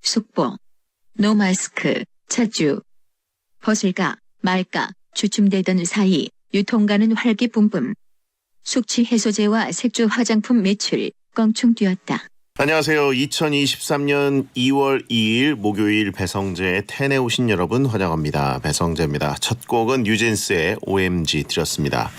속보. 노마스크, 찻주. 벗을까 말까 주춤되던 사이 유통가는 활기 뿜뿜. 숙취 해소제와 색조 화장품 매출 껑충 뛰었다. 안녕하세요. 2023년 2월 2일 목요일 배성재의 텐에 오신 여러분 환영합니다. 배성재입니다. 첫 곡은 뉴진스의 OMG 드렸습니다.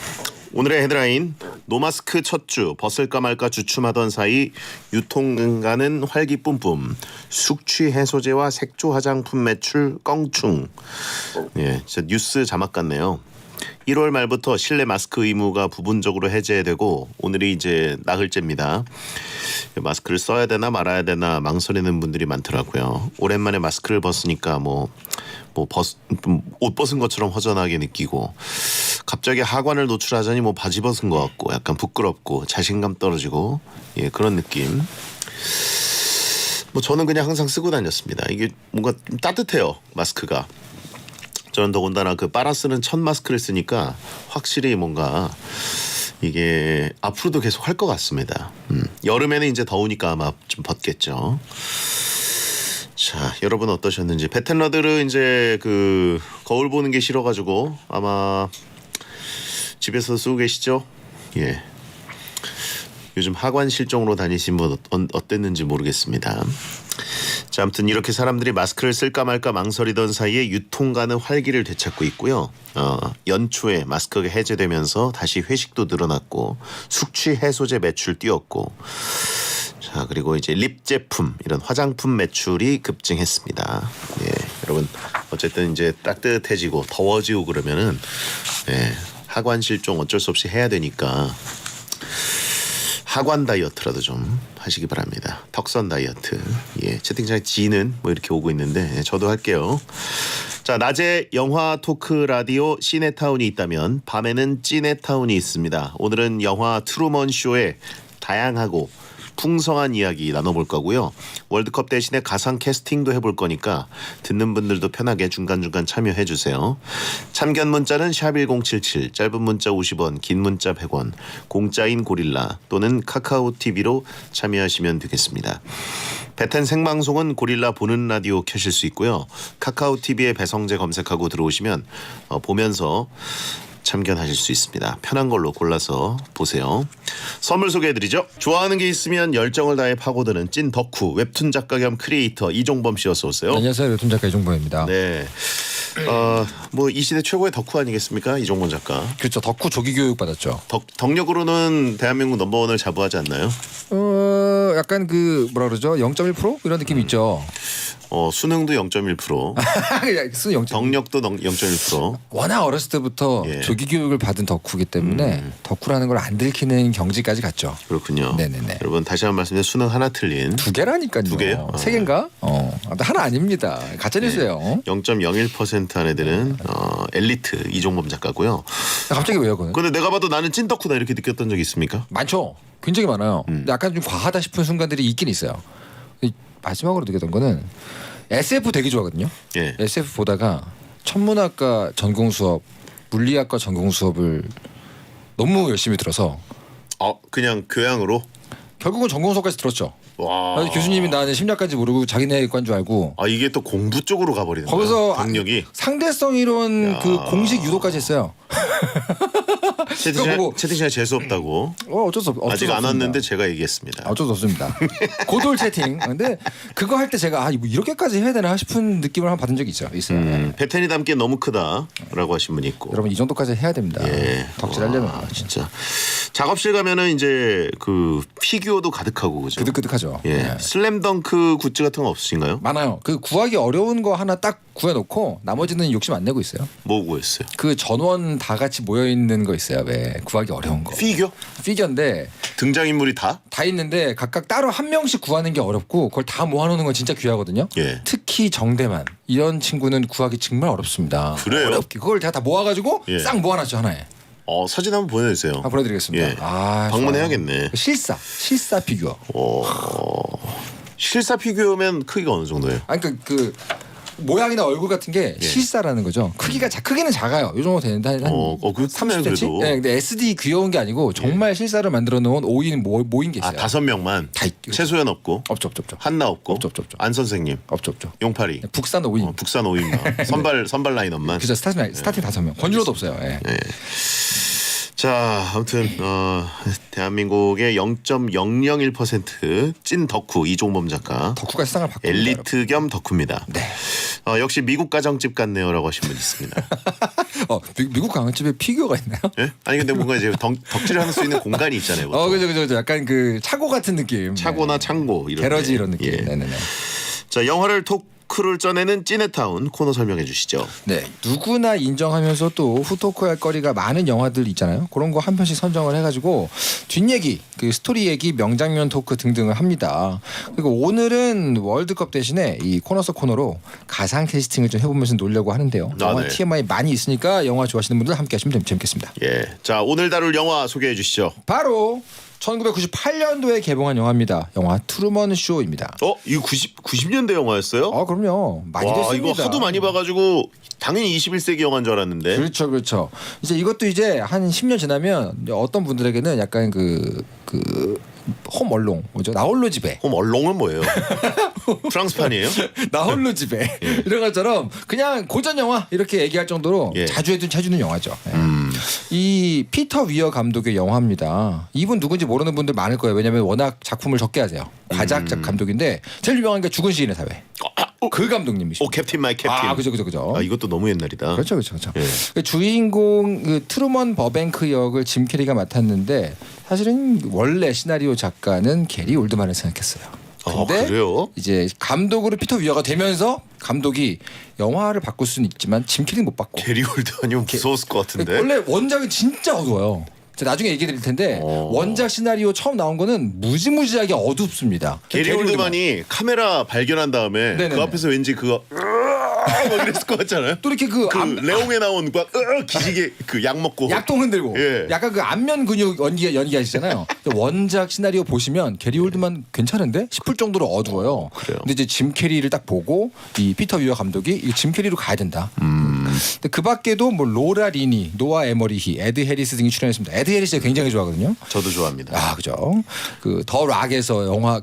오늘의 헤드라인, 노마스크 첫 주 벗을까 말까 주춤하던 사이 유통가는 활기 뿜뿜. 숙취 해소제와 색조 화장품 매출 껑충. 예, 진짜 뉴스 자막 같네요. 1월 말부터 실내 마스크 의무가 부분적으로 해제되고 오늘이 이제 나흘째입니다. 마스크를 써야 되나 말아야 되나 망설이는 분들이 많더라고요. 오랜만에 마스크를 벗으니까 옷 벗은 것처럼 허전하게 느끼고 갑자기 하관을 노출하자니 바지 벗은 것 같고 약간 부끄럽고 자신감 떨어지고 그런 느낌. 저는 그냥 항상 쓰고 다녔습니다. 이게 뭔가 좀 따뜻해요, 마스크가. 저는 더군다나 그 빨아 쓰는 첫 마스크를 쓰니까 확실히 뭔가 이게 앞으로도 계속 할 것 같습니다. 여름에는 이제 더우니까 아마 좀 벗겠죠. 자, 여러분 어떠셨는지. 베텐러들은 이제 그 거울 보는 게 싫어가지고 아마 집에서 쓰고 계시죠? 예. 요즘 하관 실종으로 다니신 분 어땠는지 모르겠습니다. 자, 아무튼 이렇게 사람들이 마스크를 쓸까 말까 망설이던 사이에 유통가는 활기를 되찾고 있고요. 연초에 마스크가 해제되면서 다시 회식도 늘어났고 숙취 해소제 매출 뛰었고, 자, 그리고 이제 립 제품 이런 화장품 매출이 급증했습니다. 예, 여러분 어쨌든 이제 따뜻해지고 더워지고 그러면은 하관 실종 어쩔 수 없이 해야 되니까 하관 다이어트라도 좀 하시기 바랍니다. 턱선 다이어트. 예, 채팅창에 지는 이렇게 오고 있는데 저도 할게요. 자, 낮에 영화 토크 라디오 시네타운이 있다면 밤에는 찌네타운이 있습니다. 오늘은 영화 트루먼 쇼의 다양하고 풍성한 이야기 나눠볼 거고요. 월드컵 대신에 가상 캐스팅도 해볼 거니까 듣는 분들도 편하게 중간중간 참여해 주세요. 참견 문자는 샵1077, 짧은 문자 50원, 긴 문자 100원, 공짜인 고릴라 또는 카카오TV로 참여하시면 되겠습니다. 베텐 생방송은 고릴라 보는 라디오 켜실 수 있고요. 카카오TV에 배성재 검색하고 들어오시면 보면서 참견하실 수 있습니다. 편한 걸로 골라서 보세요. 선물 소개해드리죠. 좋아하는 게 있으면 열정을 다해 파고드는 찐 덕후 웹툰 작가 겸 크리에이터 이종범 씨 어서 오세요. 안녕하세요. 웹툰 작가 이종범입니다. 네. 이 시대 최고의 덕후 아니겠습니까? 이종범 작가. 그렇죠. 덕후 조기 교육 받았죠. 덕력으로는 대한민국 넘버원을 자부하지 않나요? 약간 그 뭐라 그러죠? 0.1% 이런 느낌이 있죠. 수능도 0.1%. 수능 0.1%. 덕력도 0.1%. 워낙 어렸을 때부터 조기 교육을 받은 덕후기 때문에 덕후라는 걸 안 들키는 경지까지 갔죠. 그렇군요. 네네네. 여러분 다시 한 번 말씀드리면 수능 하나 틀린. 2개라니까요. 2개요? 3개인가? 하나 아닙니다. 가짜뉴스예요. 0.01% 안에들은 엘리트 이종범 작가고요. 갑자기 왜요, 그건? 근데 내가 봐도 나는 찐 덕후다 이렇게 느꼈던 적이 있습니까? 많죠. 굉장히 많아요. 근데 약간 좀 과하다 싶은 순간들이 있긴 있어요. 마지막으로 느꼈던 거는 SF 되게 좋아하거든요. 예. SF 보다가 천문학과 전공 수업, 물리학과 전공 수업을 너무 열심히 들어서 그냥 교양으로? 결국은 전공 수업까지 들었죠. 와. 교수님이 나는 심리학까지 모르고 자기네 과인 줄 알고. 이게 또 공부 쪽으로 가버리는 거야. 거기서 경력이. 상대성 이론 그 공식 유도까지 했어요. 채팅창에 재수 없다고. 어쩔 수 없. 아직 안 왔는데 제가 얘기했습니다. 어쩔 수 없습니다. 고돌 채팅. 근데 그거 할 때 제가 이렇게까지 해야 되나 싶은 느낌을 한번 받은 적이 있어요. 베텐이 담기에 너무 크다라고 하신 분이 있고. 여러분 이 정도까지 해야 됩니다. 덕질하려면. 진짜. 작업실 가면은 이제 그 피규어도 가득하고 그죠. 그득그득하죠. 슬램덩크 굿즈 같은 거 없으신가요? 많아요. 그 구하기 어려운 거 하나 딱 구해놓고 나머지는 욕심 안 내고 있어요. 뭐 구했어요? 그 전원 다 같이 모여 있는 거 있어요. 왜 구하기 어려운 거. 피규어인데 등장인물이 다 있는데 각각 따로 한 명씩 구하는 게 어렵고 그걸 다 모아놓는 건 진짜 귀하거든요. 특히 정대만 이런 친구는 구하기 정말 어렵습니다. 그래요? 어렵게 그걸 다 모아가지고 싹 모아놨죠 하나에. 사진 한번 보내주세요. 보내드리겠습니다. 방문해야겠네. 실사 피규어. 실사 피규어면 크기가 어느 정도예요? 그러니까 그 모양이나 얼굴 같은 게 실사라는 거죠. 크기는 작아요. 이 정도 되는데 한 그 30cm? 그래도. 네, 근데 SD 귀여운 게 아니고 정말 실사를 만들어 놓은 5인 모인 게 있어요. 5명만. 다 있죠. 최소연 없고. 없죠. 한나 없고. 없죠. 안 선생님. 없죠. 용팔이. 북산 5인. 북산 5인만. 선발 라인업만. 그죠. 스타팅 5명. 권준호도 없어요. 예. 네. 자, 아무튼 대한민국의 0.001% 찐 덕후 이종범 작가. 덕후가 세상을 바꾼다. 엘리트 겸 덕후입니다. 네. 역시 미국 가정집 같네요라고 하신 분 있습니다. 미국 가정집에 피규어가 있나요? 예? 아니 근데 뭔가 이제 덕질할 수 있는 공간이 있잖아요. 보통. 그죠. 약간 그 차고 같은 느낌. 차고나 창고 이런. 게러지 이런 느낌. 예. 네네네. 자, 영화를 토크를 짜내는 찐해타운 코너 설명해 주시죠. 네, 누구나 인정하면서 또 후토크할 거리가 많은 영화들 있잖아요. 그런 거 한 편씩 선정을 해가지고 뒷얘기, 그 스토리 얘기, 명장면 토크 등등을 합니다. 그리고 오늘은 월드컵 대신에 이 코너 속 코너로 가상 캐스팅을 좀 해보면서 놀려고 하는데요. 영화 네. TMI 많이 있으니까 영화 좋아하시는 분들 함께 하시면 재밌겠습니다. 예, 자 오늘 다룰 영화 소개해 주시죠. 바로 1998년도에 개봉한 영화입니다. 영화 트루먼 쇼입니다. 이거 90년대 영화였어요? 그럼요. 많이 됐습니다. 이거 하도 많이 봐가지고 당연히 21세기 영화인 줄 알았는데. 그렇죠. 이제 이것도 이제 한 10년 지나면 어떤 분들에게는 약간 홈 얼롱 뭐죠? 나홀로 집에. 홈 얼롱은 뭐예요? 프랑스판이에요? 나홀로 집에 이런 것처럼 그냥 고전 영화 이렇게 얘기할 정도로 자주 해주는 영화죠. 이 피터 위어 감독의 영화입니다. 이분 누군지 모르는 분들 많을 거예요. 왜냐하면 워낙 작품을 적게 하세요. 과작작 감독인데 제일 유명한 게 죽은 시인의 사회. 그 감독님이시죠. 캡틴 마이 캡틴. 그죠. 이것도 너무 옛날이다. 그렇죠. 그 주인공 트루먼 버뱅크 역을 짐 캐리가 맡았는데 사실은 원래 시나리오 작가는 게리 올드만을 생각했어요. 근데 그래요? 이제 감독으로 피터 위어가 되면서 감독이 영화를 바꿀 수는 있지만 짐 캐리는 못 바꿔. 게리 올드만이면 무서웠을 것 같은데. 원래 원작은 진짜 어두워요. 제가 나중에 얘기 드릴 텐데 원작 시나리오 처음 나온 거는 무지무지하게 어둡습니다. 게리 올드만이 카메라 발견한 다음에 네네네. 그 앞에서 왠지 그거 뭐 이랬을 것 같잖아요. 또 이렇게 레옹에 나온 기지개 그 약 먹고 약통 흔들고 예. 약간 그 안면 근육 연기하시잖아요. 원작 시나리오 보시면 게리 올드만 괜찮은데 싶을 정도로 어두워요. 그래요. 근데 이제 짐 캐리를 딱 보고 이 피터 위어 감독이 이 짐 캐리로 가야 된다. 근데 그 밖에도 뭐 로라 리니, 노아 에머리히, 에드 해리스 등이 출연했습니다. 에드 해리스 굉장히 좋아하거든요. 저도 좋아합니다. 그죠. 그 더 락에서 영화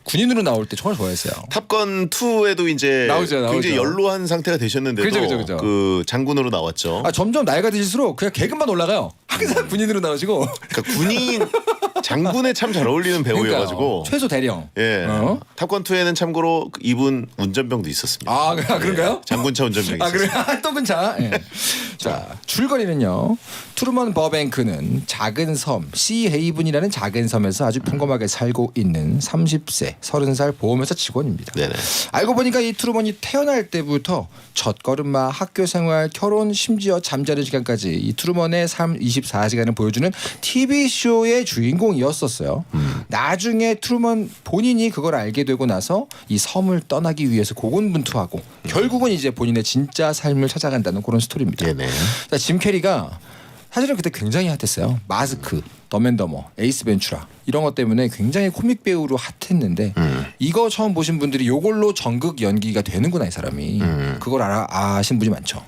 군인으로 나올 때 정말 좋아했어요. 탑건 2에도 이제 나오죠. 굉장히 연로한 상태가 되셨는데도 그죠. 그 장군으로 나왔죠. 점점 나이가 드실수록 그냥 개그만 올라가요. 항상 군인으로 나오시고. 그러니까 군인 장군에 참 잘 어울리는 배우여가지고 최소 대령. 예. 탑건 2에는 참고로 이분 운전병도 있었습니다. 그런가요? 장군차 운전병이 있었어요. 그래. 또 근차. 예. 자, 줄거리는요. 트루먼 버뱅크는 작은 섬 시 헤이븐이라는 작은 섬에서 아주 평범하게 살고 있는 30세 30살 보험회사 직원입니다. 네네. 알고 보니까 이 트루먼이 태어날 때부터 첫걸음마, 학교 생활, 결혼, 심지어 잠자는 시간까지 이 트루먼의 삶 24시간을 보여주는 TV쇼의 주인공이었었어요. 나중에 트루먼 본인이 그걸 알게 되고 나서 이 섬을 떠나기 위해서 고군분투하고 결국은 이제 본인의 진짜 삶을 찾아간다는 그런 스토리입니다. 네네. 자, 짐 캐리가 사실은 그때 굉장히 핫했어요. 마스크, 덤앤더머, 에이스 벤츄라 이런 것 때문에 굉장히 코믹 배우로 핫했는데 이거 처음 보신 분들이 이걸로 전극 연기가 되는구나 이 사람이 그걸 아신 분이 많죠.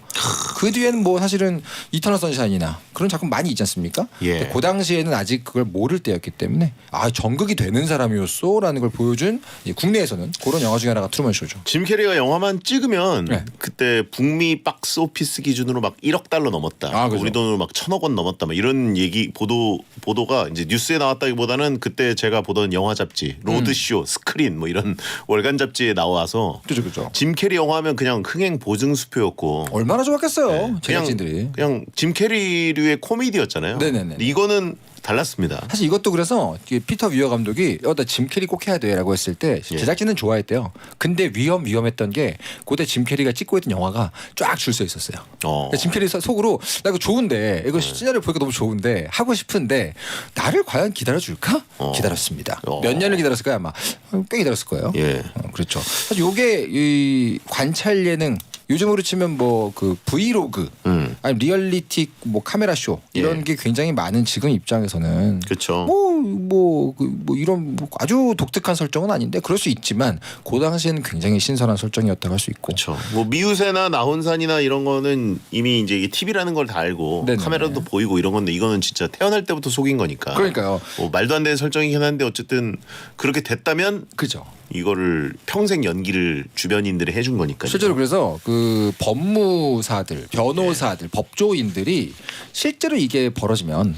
그 뒤에는 뭐 사실은 이터널 선샤인이나 그런 작품 많이 있지 않습니까? 예. 근데 그 당시에는 아직 그걸 모를 때였기 때문에 전극이 되는 사람이었어라는 걸 보여준 국내에서는 그런 영화 중에 하나가 트루먼 쇼죠. 짐 캐리가 영화만 찍으면 네. 그때 북미 박스 오피스 기준으로 막 1억 달러 넘었다. 그죠. 우리 돈으로 막 1,000억 원 넘었다. 막 이런 얘기 보도가 이제 뉴스에 나왔다기보다는 그때 제가 보던 영화 잡지 로드쇼, 스크린 뭐 이런 월간 잡지에 나와서 그죠. 짐 캐리 영화하면 그냥 흥행 보증 수표였고 얼마나 좋았겠어요. 네. 제작진들이. 그냥 짐 캐리류의 코미디였잖아요. 네네네. 이거는 달랐습니다. 사실 이것도 그래서 피터 위어 감독이 나 짐 캐리 꼭 해야 돼라고 했을 때 제작진은 좋아했대요. 근데 위험했던 게 그때 짐 캐리가 찍고 있던 영화가 쫙 줄 서 있었어요. 짐 캐리 속으로 나 이거 좋은데 이거 시나리오 보니까 너무 좋은데 하고 싶은데 나를 과연 기다려줄까? 기다렸습니다. 몇 년을 기다렸을까요? 아마 꽤 기다렸을 거예요. 예. 그렇죠. 사실 이게 이 관찰 예능 요즘으로 치면 뭐 그 브이로그 아니 리얼리티 뭐 카메라 쇼 이런 예. 게 굉장히 많은 지금 입장에서는 그렇죠. 뭐 이런 뭐 아주 독특한 설정은 아닌데 그럴 수 있지만 그 당시에는 굉장히 신선한 설정이었다고 할 수 있고. 그렇죠. 뭐 미우새나 나혼산이나 이런 거는 이미 이제 이게 TV라는 걸 다 알고 네네. 카메라도 보이고 이런 건데 이거는 진짜 태어날 때부터 속인 거니까. 그러니까요. 뭐 말도 안 되는 설정이긴 한데 어쨌든 그렇게 됐다면 그죠. 이거를 평생 연기를 주변인들이 해준 거니까. 실제로 그래서 그 법무사들, 변호사들, 법조인들이 실제로 이게 벌어지면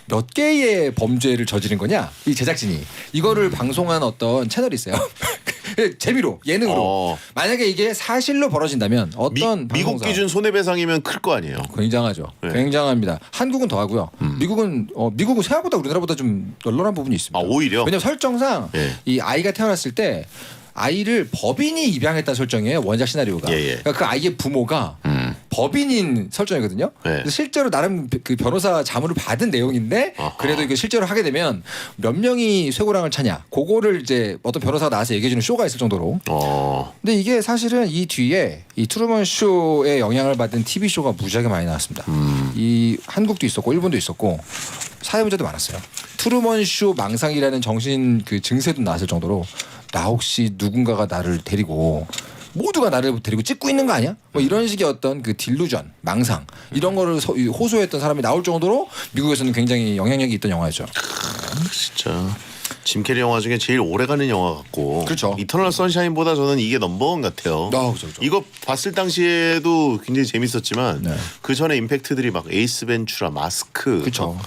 몇 개의 범죄를 저지른 거냐? 이 제작진이 이거를 방송한 어떤 채널이 있어요. 재미로 예능으로 만약에 이게 사실로 벌어진다면 어떤 미국 방송사 기준 손해배상이면 클 거 아니에요. 굉장하죠. 네. 굉장합니다. 한국은 더하고요. 미국은 생각보다 우리나라보다 좀 널널한 부분이 있습니다. 아 오히려. 왜냐면 설정상 네. 이 아이가 태어났을 때 아이를 법인이 입양했다는 설정이에요. 원작 시나리오가. 예, 예. 그러니까 그 아이의 부모가 법인인 설정이거든요. 네. 근데 실제로 나름 그 변호사 자문을 받은 내용인데 아하. 그래도 이거 실제로 하게 되면 몇 명이 쇠고랑을 차냐. 그거를 이제 어떤 변호사가 나와서 얘기해 주는 쇼가 있을 정도로. 근데 이게 사실은 이 뒤에 이 트루먼 쇼의 영향을 받은 TV 쇼가 무지하게 많이 나왔습니다. 이 한국도 있었고 일본도 있었고 사회 문제도 많았어요. 트루먼 쇼 망상이라는 정신 그 증세도 나왔을 정도로 나 혹시 누군가가 나를 데리고 모두가 나를 데리고 찍고 있는 거 아니야? 뭐 이런 식의 어떤 그 딜루전, 망상 이런 거를 호소했던 사람이 나올 정도로 미국에서는 굉장히 영향력이 있던 영화였죠. 진짜 짐 캐리 영화 중에 제일 오래가는 영화 같고. 그렇죠. 이터널 선샤인보다 저는 이게 넘버원 같아요. 그렇죠. 이거 봤을 당시에도 굉장히 재밌었지만 네. 그 전에 임팩트들이 막 에이스 벤츄라, 마스크. 그렇죠.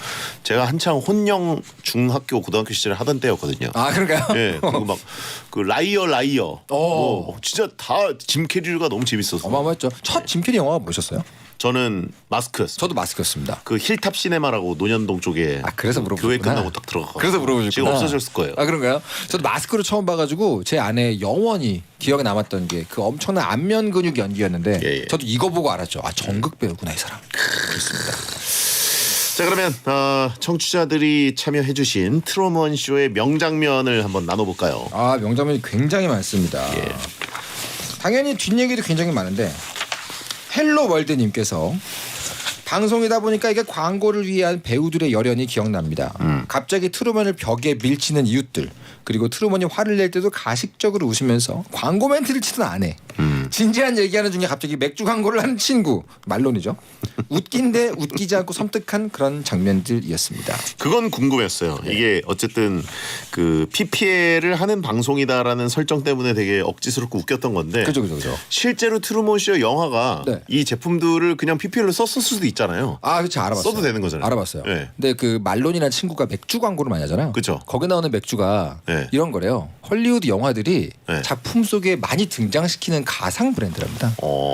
제가 한창 혼영 중학교 고등학교 시절에 하던 때였거든요. 아 그런가요? 예, 그리고 막 그 라이어. 뭐 진짜 다 짐 캐리가 너무 재밌었어요. 어마어마했죠. 첫 짐 캐리 영화가 뭐셨어요? 저는 마스크였어요. 저도 마스크였습니다. 그 힐탑 시네마라고 논현동 쪽에 그래서 물어보셨구나. 교회 끝나고 딱 들어가고. 그래서 물어보셨구나. 지금 없어졌을 거예요. 아 그런가요? 저도 마스크로 처음 봐가지고 제 안에 영원히 기억에 남았던 게 그 엄청난 안면 근육 연기였는데 예, 예. 저도 이거 보고 알았죠. 아 전극 배우구나 이 사람. 그렇습니다. 자 그러면 청취자들이 참여해주신 트루먼 쇼의 명장면을 한번 나눠볼까요? 아 명장면이 굉장히 많습니다. 예. 당연히 뒷얘기도 굉장히 많은데 헬로 월드님께서 방송이다 보니까 이게 광고를 위한 배우들의 열연이 기억납니다. 갑자기 트루먼을 벽에 밀치는 이웃들 그리고 트루먼이 화를 낼 때도 가식적으로 웃으면서 광고 멘트를 치던 아내 진지한 얘기하는 중에 갑자기 맥주 광고를 하는 친구 말론이죠. 웃긴데 웃기지 않고 섬뜩한 그런 장면들이었습니다. 그건 궁금했어요. 이게 어쨌든 그 PPL을 하는 방송이다라는 설정 때문에 되게 억지스럽고 웃겼던 건데 그죠. 실제로 트루먼 쇼 영화가 네. 이 제품들을 그냥 PPL로 썼을 수도 있잖아요. 아 그렇죠. 알아봤어요. 써도 되는 거잖아요. 알아봤어요. 네. 근데 그 말론이라는 친구가 맥주 광고를 많이 하잖아요. 그죠. 거기 나오는 맥주가 네. 이런 거래요. 헐리우드 영화들이 네. 작품 속에 많이 등장시키는 가상 브랜드랍니다.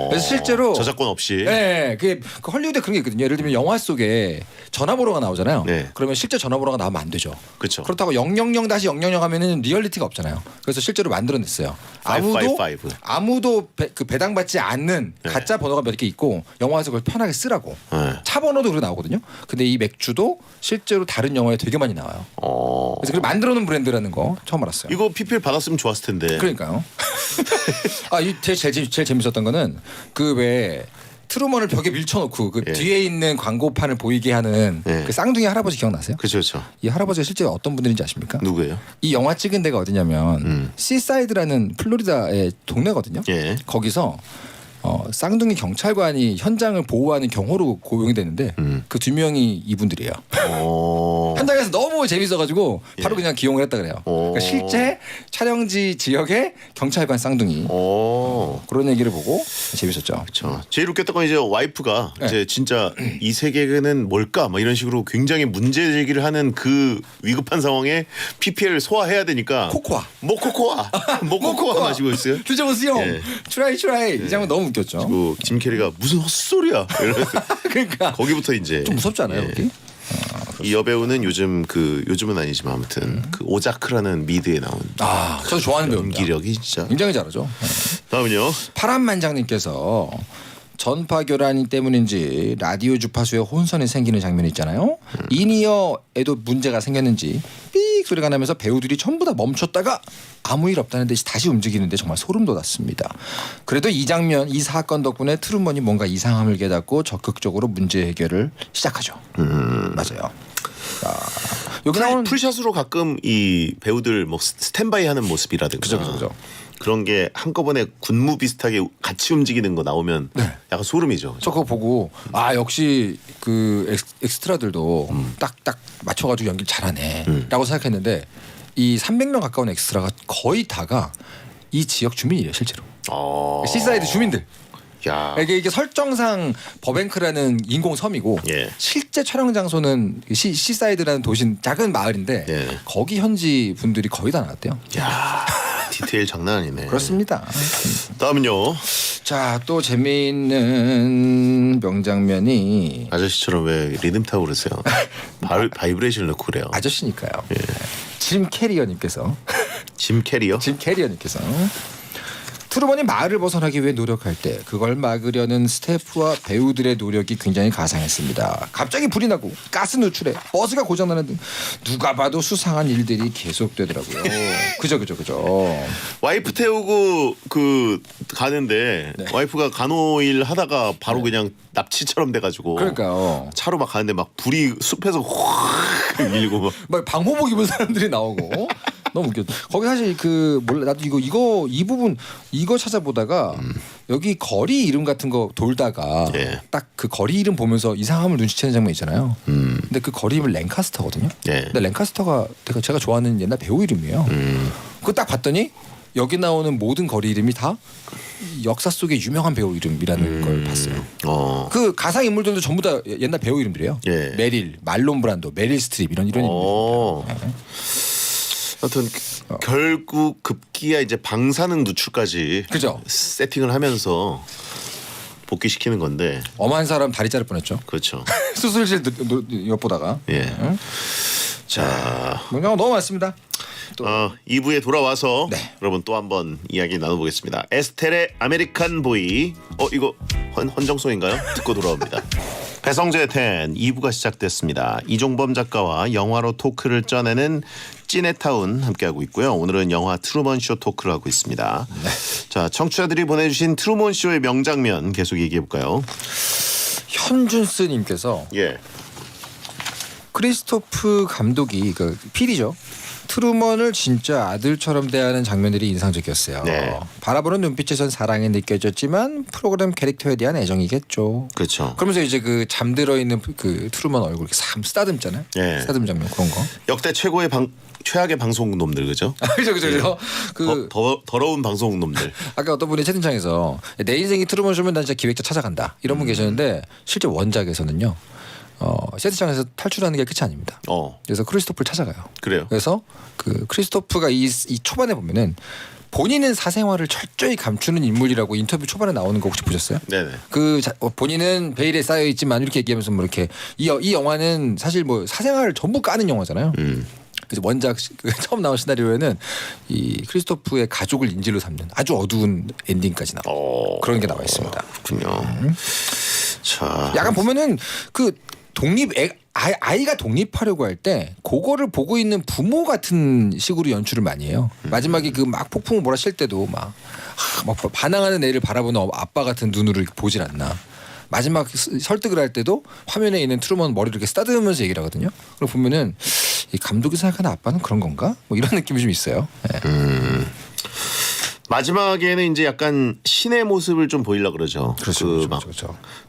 그래서 실제로 저작권 없이. 네, 그 헐리우드에 그런 게 있거든요. 예를 들면 영화 속에 전화번호가 나오잖아요. 네. 그러면 실제 전화번호가 나오면 안 되죠. 그렇죠. 그렇다고 000-000 하면은 리얼리티가 없잖아요. 그래서 실제로 만들어냈어요. 555. 아무도 배당받지 않는 네. 가짜 번호가 몇 개 있고 영화에서 그걸 편하게 쓰라고. 네. 차 번호도 그렇게 나오거든요. 근데 이 맥주도 실제로 다른 영화에 되게 많이 나와요. 그래서 그걸 만들어놓은 브랜드라는 거 처음 알았어요. 이거 PPL 받았으면 좋았을 텐데. 그러니까요. 제일 재밌었던 거는 그 왜 트루먼을 벽에 밀쳐놓고 그 예. 뒤에 있는 광고판을 보이게 하는 예. 그 쌍둥이 할아버지 기억나세요? 그렇죠. 이 할아버지가 실제 어떤 분들인지 아십니까? 누구예요? 이 영화 찍은 데가 어디냐면 시사이드라는 플로리다의 동네거든요. 예. 거기서 쌍둥이 경찰관이 현장을 보호하는 경호로 고용이 됐는데 그 두 명이 이분들이에요. 현장에서 너무 재밌어가지고 바로 예. 그냥 기용을 했다 그래요. 그러니까 실제 촬영지 지역의 경찰관 쌍둥이 그런 얘기를 보고 재밌었죠. 그렇죠. 제일 웃겼던 건 이제 와이프가 네. 이제 진짜 이 세계는 뭘까? 막 이런 식으로 굉장히 문제 제기를 하는 그 위급한 상황에 PPL을 소화해야 되니까 코코아. 모코코아 마시고 있어요. 드셔보세요. 예. 트라이. 이 장면 너무 웃겼죠. 그리고 짐 캐리가 무슨 헛소리야. 이러면서 그러니까 거기부터 이제 좀 무섭지 않아요, 예. 여기? 이 여배우는 요즘은 아니지만 아무튼 그 오자크라는 미드에 나온 저도 좋아하는 배우입니다. 연기력이 진짜. 굉장히 잘하죠. 다음은요. 파란만장님께서 전파 교란 때문인지 라디오 주파수에 혼선이 생기는 장면이 있잖아요. 인이어에도 문제가 생겼는지 삑 소리가 나면서 배우들이 전부 다 멈췄다가 아무 일 없다는 듯이 다시 움직이는데 정말 소름 돋았습니다. 그래도 이 장면, 이 사건 덕분에 트루먼이 뭔가 이상함을 깨닫고 적극적으로 문제 해결을 시작하죠. 맞아요. 여기 나오는 풀샷으로 가끔 이 배우들 뭐 스탠바이 하는 모습이라든가 그죠. 그런 게 한꺼번에 군무 비슷하게 같이 움직이는 거 나오면 네. 약간 소름이죠. 저 그거 보고 역시 그 엑스트라들도 딱딱 맞춰가지고 연기를 잘하네라고 생각했는데 이 300명 가까운 엑스트라가 거의 다가 이 지역 주민이에요 실제로. 시사이드 주민들. 야. 이게 설정상 버뱅크라는 인공 섬이고 예. 실제 촬영 장소는 시사이드라는 도시 작은 마을인데 예. 거기 현지 분들이 거의 다 나왔대요. 야. 디테일 장난 아니네. 그렇습니다. 다음은요. 자, 또 재미있는 명장면이 아저씨처럼 왜 리듬 타고 그러세요? 바이브레이션을 넣고 그래요. 아저씨니까요. 짐 캐리어님께서 짐 캐리어? 트루먼이 마을을 벗어나기 위해 노력할 때 그걸 막으려는 스태프와 배우들의 노력이 굉장히 가상했습니다. 갑자기 불이 나고 가스 누출에 버스가 고장나는 등 누가 봐도 수상한 일들이 계속되더라고요. 그죠. 와이프 태우고 가는데 네. 와이프가 간호일 하다가 바로 그냥 납치처럼 돼가지고 그러니까요. 차로 막 가는데 막 불이 숲에서 확 밀고 막 방호복 입은 사람들이 나오고 너무 웃겼다. 거기 사실 나도 이 부분 이거 찾아보다가 여기 거리 이름 같은 거 돌다가 예. 딱 그 거리 이름 보면서 이상함을 눈치채는 장면 있잖아요. 근데 그 거리 이름은 랭카스터거든요. 예. 근데 랭카스터가 제가 좋아하는 옛날 배우 이름이에요. 그거 딱 봤더니 여기 나오는 모든 거리 이름이 다 역사 속의 유명한 배우 이름이라는 걸 봤어요. 그 가상 인물들도 전부 다 옛날 배우 이름들이에요. 예. 메릴, 말론 브란도, 메릴 스트립 이런 이름입니다. 네. 하여튼 결국 급기야 이제 방사능 누출까지 그죠. 세팅을 하면서 복귀시키는 건데 엄한 사람 다리 자를 뻔했죠. 그렇죠. 수술실 엿보다가. 예. 자, 뭔가 너무 많습니다. 또 2부에 돌아와서 네. 여러분 또 한번 이야기 나눠보겠습니다. 에스텔의 아메리칸 보이. 이거 헌정송인가요? 듣고 돌아옵니다. 배성재의 10 2부가 시작됐습니다. 이종범 작가와 영화로 토크를 쪄내는 찌네타운 함께하고 있고요. 오늘은 영화 트루먼쇼 토크를 하고 있습니다. 네. 자, 청취자들이 보내주신 트루먼쇼의 명장면 계속 얘기해볼까요? 현준스님께서 예. 크리스토프 감독이 PD죠. 트루먼을 진짜 아들처럼 대하는 장면들이 인상적이었어요. 네. 바라보는 눈빛에선 사랑이 느껴졌지만 프로그램 캐릭터에 대한 애정이겠죠. 그렇죠. 그러면서 이제 트루먼 얼굴 이렇게 쓰다듬잖아요. 네. 쓰다듬 장면 그런 거. 역대 최악의 방송 놈들 그죠? 그죠. 더러운 방송 놈들. 아까 어떤 분이 채팅창에서 내 인생이 트루먼 쇼면 난 진짜 기획자 찾아간다 이런 분 계셨는데 실제 원작에서는요. 세트장에서 탈출하는 게 끝이 아닙니다. 그래서 크리스토프를 찾아가요. 그래요. 그래서 크리스토프가 이 초반에 보면은 본인은 사생활을 철저히 감추는 인물이라고 인터뷰 초반에 나오는 거 혹시 보셨어요? 네네. 본인은 베일에 쌓여 있지만 이렇게 얘기하면서 뭐 이렇게 이 영화는 사실 뭐 사생활을 전부 까는 영화잖아요. 그래서 원작 처음 나온 시나리오에는 이 크리스토프의 가족을 인질로 삼는 아주 어두운 엔딩까지 나와. 그런 게 나와 있습니다. 그렇군요. 자, 약간 보면은 아이가 독립하려고 할 때 그거를 보고 있는 부모 같은 식으로 연출을 많이 해요. 마지막에 막 폭풍을 몰아칠 때도 막 반항하는 애를 바라보는 아빠 같은 눈으로 보질 않나. 마지막 설득을 할 때도 화면에 있는 트루먼 머리를 이렇게 쓰다듬으면서 얘기를 하거든요. 그럼 보면은 이 감독이 생각하는 아빠는 그런 건가? 뭐 이런 느낌이 좀 있어요. 네. 마지막에는 이제 약간 신의 모습을 좀 보이려고 그러죠. 그렇죠.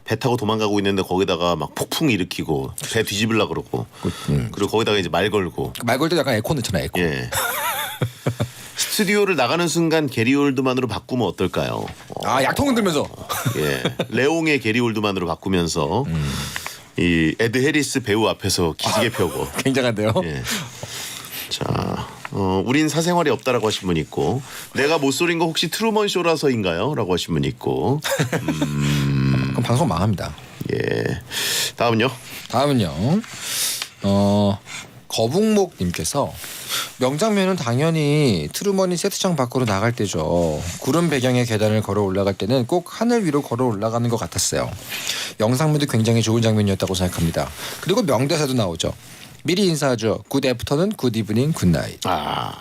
배 타고 도망가고 있는데 거기다가 막 폭풍 일으키고 배 뒤집으려고 그러고 그리고 거기다가 이제 말 걸고. 말 걸 때 약간 에코 넣잖아요. 에코. 예. 스튜디오를 나가는 순간 게리 올드만으로 바꾸면 어떨까요? 약통 흔들면서. 예. 레옹의 게리 올드만으로 바꾸면서 이 에드 해리스 배우 앞에서 기지개 펴고. 굉장한데요. 예. 자, 우린 사생활이 없다라고 하신 분 있고, 내가 못 소린 거 혹시 트루먼 쇼라서인가요? 라고 하신 분 있고. 그럼 방송 망합니다. 예. 다음은요? 거북목님께서 명장면은 당연히 트루먼이 세트장 밖으로 나갈 때죠. 구름 배경의 계단을 걸어 올라갈 때는 꼭 하늘 위로 걸어 올라가는 것 같았어요. 영상미도 굉장히 좋은 장면이었다고 생각합니다. 그리고 명대사도 나오죠. 미리 인사하죠. 굿 애프터는 굿 이브닝 굿 나잇.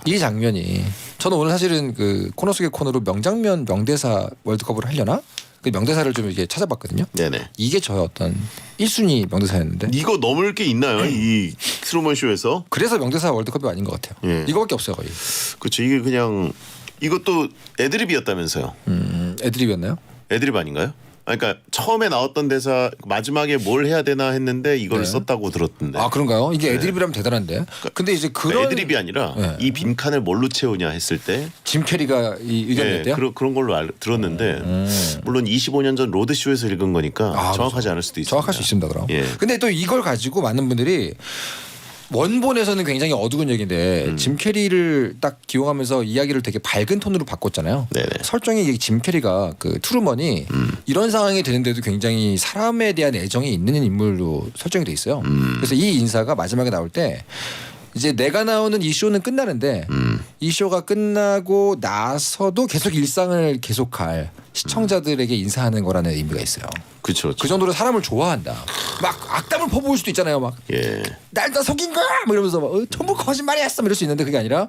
이 장면이 저는 오늘 사실은 그 코너 속의 코너로 명장면 명대사 월드컵을 하려나? 그 명대사를 좀 이렇게 찾아봤거든요. 네네. 이게 저의 어떤 1순위 명대사였는데 이거 넘을 게 있나요? 이 트루먼 쇼에서? 그래서 명대사 월드컵이 아닌 것 같아요. 예. 이거밖에 없어요 거의. 그렇죠. 이게 그냥 이것도 애드립이었다면서요. 애드립이었나요? 애드립 아닌가요? 그러니까 처음에 나왔던 대사 마지막에 뭘 해야 되나 했는데 이걸 네. 썼다고 들었던데. 아 그런가요? 이게 애드립이라면 대단한데. 근데 이제 그런 애드립이 아니라 네. 이 빈칸을 뭘로 채우냐 했을 때 짐 캐리가 이 의견이었대요. 그런 걸로 들었는데 물론 25년 전 로드쇼에서 읽은 거니까 정확하지 않을 수도 있습니다. 정확할 수 있습니다. 그럼. 예. 근데 또 이걸 가지고 많은 분들이 원본에서는 굉장히 어두운 얘기인데 짐 캐리를 딱 기용하면서 이야기를 되게 밝은 톤으로 바꿨잖아요. 네네. 설정이 이게 짐 캐리가 그 트루먼이 이런 상황이 되는데도 굉장히 사람에 대한 애정이 있는 인물로 설정이 돼 있어요. 그래서 이 인사가 마지막에 나올 때 이제 내가 나오는 이 쇼는 끝나는데 이 쇼가 끝나고 나서도 계속 일상을 계속할 시청자들에게 인사하는 거라는 의미가 있어요. 그렇죠. 그 정도로 사람을 좋아한다. 막 악담을 퍼부을 수도 있잖아요. 막 예. 날 다 속인 거야! 뭐 이러면서 막 전부 거짓말이었어! 이럴 수 있는데 그게 아니라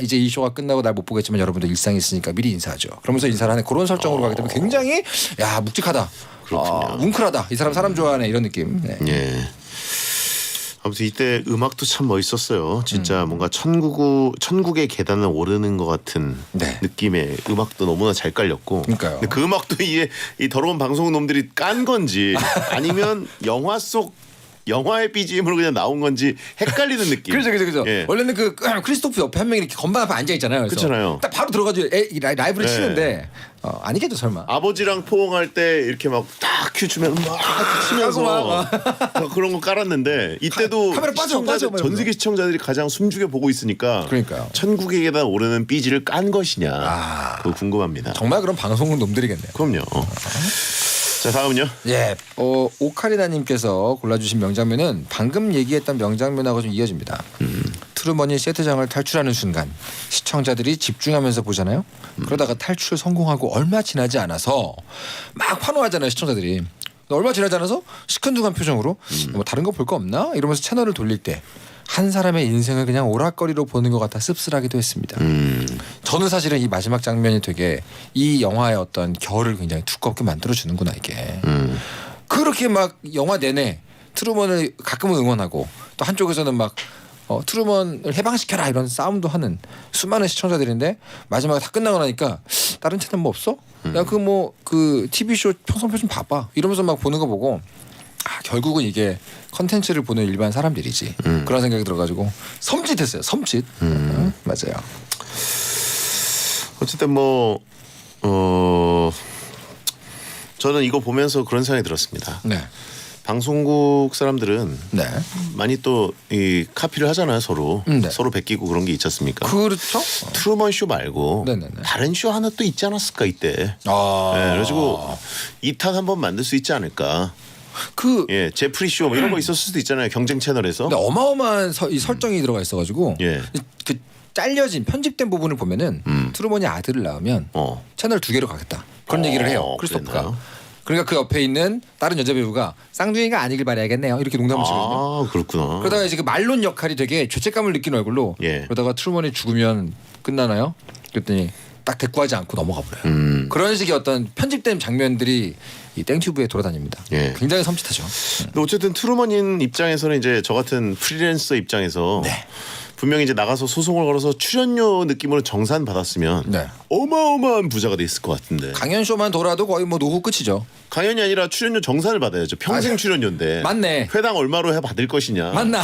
이제 이 쇼가 끝나고 날 못 보겠지만 여러분들 일상이 있으니까 미리 인사하죠. 그러면서 인사를 하는 그런 설정으로 가기 때문에 굉장히 묵직하다. 뭉클하다. 이 사람 좋아하네 이런 느낌. 네. 예. 아무튼 이때 음악도 참 멋있었어요. 진짜 뭔가 천국의 계단을 오르는 것 같은 네. 느낌의 음악도 너무나 잘 깔렸고. 그러니까요. 근데 그 음악도 이 더러운 방송 놈들이 깐 건지 아니면 영화의 BGM으로 그냥 나온 건지 헷갈리는 느낌. 그죠. 예. 원래는 그 크리스토프 옆에 한 명이 이렇게 건반 앞에 앉아 있잖아요. 그렇잖아요. 딱 바로 들어가지고 라이브를 네. 치는데 아니겠죠 설마. 아버지랑 포옹할 때 이렇게 막 딱 큐 주면 막 치면서 막 그런 거 깔았는데 이때도 카메라 빠져, 전 세계 시청자들이 가장 숨죽여 보고 있으니까 그러니까요. 천국의 계단 오르는 삐지를 깐 것이냐 그거 궁금합니다. 정말 그런 방송은 놈들이겠네요. 그럼요. 자 다음은요. 예, 오카리나님께서 골라주신 명장면은 방금 얘기했던 명장면하고 좀 이어집니다. 트루먼이 세트장을 탈출하는 순간 시청자들이 집중하면서 보잖아요. 그러다가 탈출 성공하고 얼마 지나지 않아서 막 환호하잖아요. 시청자들이. 얼마 지나지 않아서 시큰둥한 표정으로 뭐 다른 거 볼 거 없나? 이러면서 채널을 돌릴 때 한 사람의 인생을 그냥 오락거리로 보는 것 같아 씁쓸하기도 했습니다. 저는 사실은 이 마지막 장면이 되게 이 영화의 어떤 결을 굉장히 두껍게 만들어주는구나 이게. 그렇게 막 영화 내내 트루먼을 가끔은 응원하고 또 한쪽에서는 막 트루먼을 해방시켜라 이런 싸움도 하는 수많은 시청자들인데 마지막에 다 끝나고 나니까 다른 채널 뭐 없어? 야 그 TV쇼 평선표 좀 봐봐 이러면서 막 보는 거 보고 결국은 이게 컨텐츠를 보는 일반 사람들이지 그런 생각이 들어가지고 섬찟했어요. 섬찟. 맞아요. 어쨌든 저는 이거 보면서 그런 생각이 들었습니다. 네. 방송국 사람들은 네. 많이 또 이 카피를 하잖아요. 서로 네. 서로 베끼고 그런 게 있지 않습니까? 그렇죠. 트루먼 쇼 말고 네네네. 다른 쇼 하나 또 있지 않았을까 이때. 네, 그래가지고 2탄 한번 만들 수 있지 않을까. 예, 제프리 쇼 뭐 이런 거 있었을 수도 있잖아요. 경쟁 채널에서. 근데 어마어마한 이 설정이 들어가 있어가지고 예. 그 잘려진 편집된 부분을 보면은 트루먼이 아들을 낳으면 채널 2개로 가겠다 그런 얘기를 해요. 크리스토프가. 그랬나요? 그러니까 그 옆에 있는 다른 여자 배우가 쌍둥이가 아니길 바라야겠네요. 이렇게 농담을 치거든요. 그렇구나. 그러다가 이제 그 말론 역할이 되게 죄책감을 느끼는 얼굴로 그러다가 트루먼이 죽으면 끝나나요? 그랬더니 딱 대꾸하지 않고 넘어가 버려요. 그런 식의 어떤 편집된 장면들이 이 땡튜브에 돌아다닙니다. 예. 굉장히 섬찟하죠. 근데 어쨌든 트루먼인 입장에서는 이제 저 같은 프리랜서 입장에서 분명히 이제 나가서 소송을 걸어서 출연료 느낌으로 정산 받았으면 어마어마한 부자가 돼 있을 것 같은데. 강연쇼만 돌아도 거의 뭐 노후 끝이죠. 강연이 아니라 출연료 정산을 받아야죠. 평생 출연료인데. 맞네. 회당 얼마로 해 받을 것이냐. 맞나?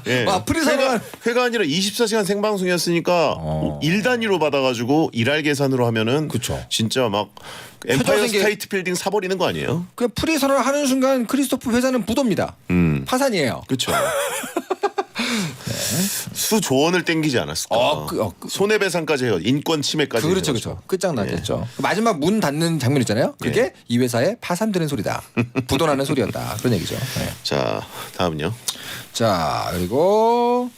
예. 와 프리사가 회가 아니라 24시간 생방송이었으니까 일 단위로 받아가지고 일할 계산으로 하면은 그쵸. 진짜 막 엠파이어 스테이트 빌딩 사버리는 거 아니에요? 그냥 프리선언을 하는 순간 크리스토프 회사는 부도입니다. 파산이에요. 그렇죠. 수조원을 땡기지 않았을까. 손해배상까지 해요. 인권 침해까지. 그렇죠, 해가지고. 그렇죠. 끝장나겠죠. 마지막 문 닫는 장면 있잖아요. 그게 이 회사의 파산되는 소리다. 부도나는 소리였다. 그런 얘기죠. 네. 자, 다음은요. 자, 그리고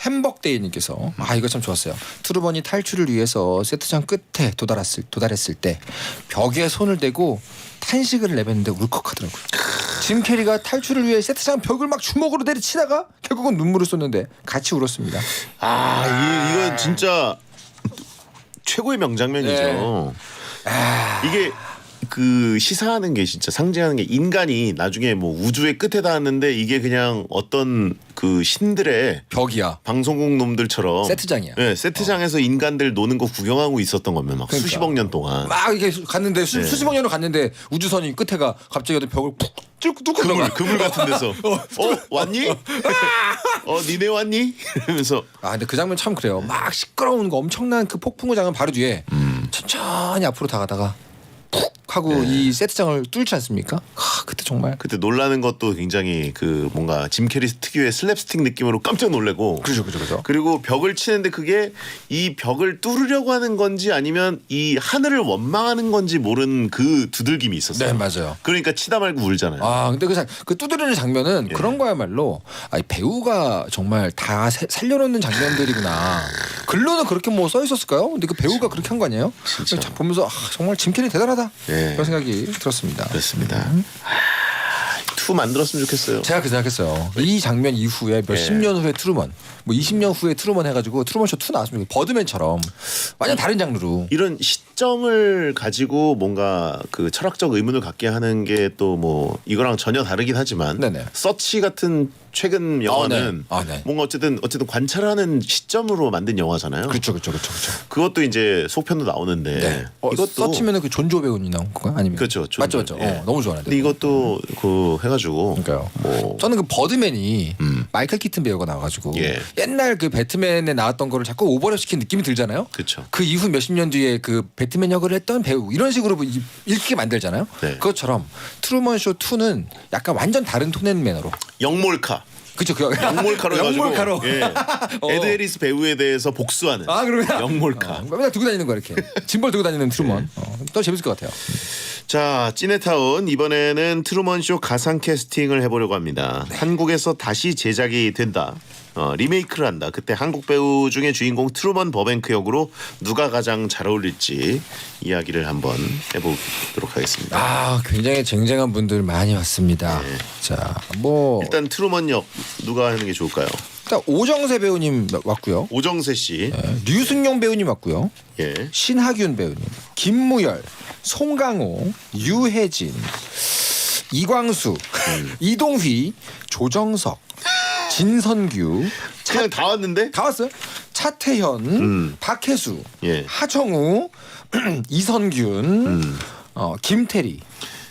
햄벅데이님께서 이거 참 좋았어요. 트루먼이 탈출을 위해서 세트장 끝에 도달했을 때 벽에 손을 대고 탄식을 내뱉는데 울컥하더라고요. 짐 캐리가 탈출을 위해 세트장 벽을 막 주먹으로 내리치다가 결국은 눈물을 쏟는데 같이 울었습니다. 이건 진짜 최고의 명장면이죠. 이게 그 시사하는 게 진짜 상징하는 게 인간이 나중에 뭐 우주의 끝에 닿았는데 이게 그냥 어떤 그 신들의 벽이야. 방송국 놈들처럼 세트장이야. 네, 세트장에서 인간들 노는 거 구경하고 있었던 거면 막 그러니까. 수십억 년 동안 막 이렇게 갔는데 수십억 년을 갔는데 우주선이 끝에가 갑자기 어떤 벽을 푹 뚫고 들어가. 그물 같은 데서 왔니? 니네 왔니? 이러면서 근데 그 장면 참 그래요. 막 시끄러운 거 엄청난 그 폭풍우 장면 바로 뒤에 천천히 앞으로 다가다가 푹 하고 이 세트장을 뚫지 않습니까? 그때 정말 그때 놀라는 것도 굉장히 그 뭔가 짐 캐리 특유의 슬랩스틱 느낌으로 깜짝 놀래고 그죠. 그리고 벽을 치는데 그게 이 벽을 뚫으려고 하는 건지 아니면 이 하늘을 원망하는 건지 모르는 그 두들김이 있었어요. 네, 맞아요. 그러니까 치다 말고 울잖아요. 근데 그 두드리는 장면은 그런 거야말로 배우가 정말 다 살려놓는 장면들이구나. 글로는 그렇게 뭐 써 있었을까요? 근데 그 배우가 그렇게 한 거 아니에요? 진짜. 보면서 정말 짐 캐리 대단하다. 그런 생각이 들었습니다. 그렇습니다. 투 만들었으면 좋겠어요. 제가 그 생각했어요. 이 장면 이후에 몇십 년 후에 트루먼, 뭐 20년 후에 트루먼 해가지고 트루먼 쇼 2 나왔으면 버드맨처럼 완전 다른 장르로. 이런 시점을 가지고 뭔가 그 철학적 의문을 갖게 하는 게 또 뭐 이거랑 전혀 다르긴 하지만 네네. 서치 같은 최근 영화는 네. 뭔가 어쨌든 관찰하는 시점으로 만든 영화잖아요. 그렇죠. 그것도 이제 속편도 나오는데 네. 이것도 서치면은 그 존조 배우님 나온 건가요? 아니면 그렇죠. 맞죠. 예. 너무 좋아하는데. 근데 이것도 그 해가지고 그러니까요. 뭐 저는 그 버드맨이 마이클 키튼 배우가 나와가지고 옛날 그 배트맨에 나왔던 거를 자꾸 오버랩 시킨 느낌이 들잖아요. 그렇죠. 그 이후 몇십 년 뒤에 그 배트맨 역을 했던 배우 이런 식으로 읽게 만들잖아요. 네. 그것처럼 트루먼 쇼 2는 약간 완전 다른 톤앤 매너로. 영몰카. 그렇죠. 영몰카로 해가지고 영몰카로. 에드 해리스 배우에 대해서 복수하는 그러면 영몰카. 맨날 들고 다니는 거야 이렇게 짐벌 들고 다니는 트루먼. 또 재밌을 것 같아요. 자, 찌네타운 이번에는 트루먼쇼 가상 캐스팅을 해보려고 합니다. 한국에서 다시 제작이 된다. 리메이크를 한다. 그때 한국 배우 중에 주인공 트루먼 버뱅크 역으로 누가 가장 잘 어울릴지 이야기를 한번 해보도록 하겠습니다. 굉장히 쟁쟁한 분들 많이 왔습니다. 자, 뭐 일단 트루먼 역 누가 하는 게 좋을까요? 일단 오정세 배우님 왔고요. 오정세 씨, 류승용 배우님 왔고요. 예, 신하균 배우님, 김무열, 송강호, 유혜진, 이광수, 이동휘, 조정석, 진선규 그냥 다 왔는데? 다 왔어요. 차태현, 박혜수, 예. 하정우, 이선균, 김태리,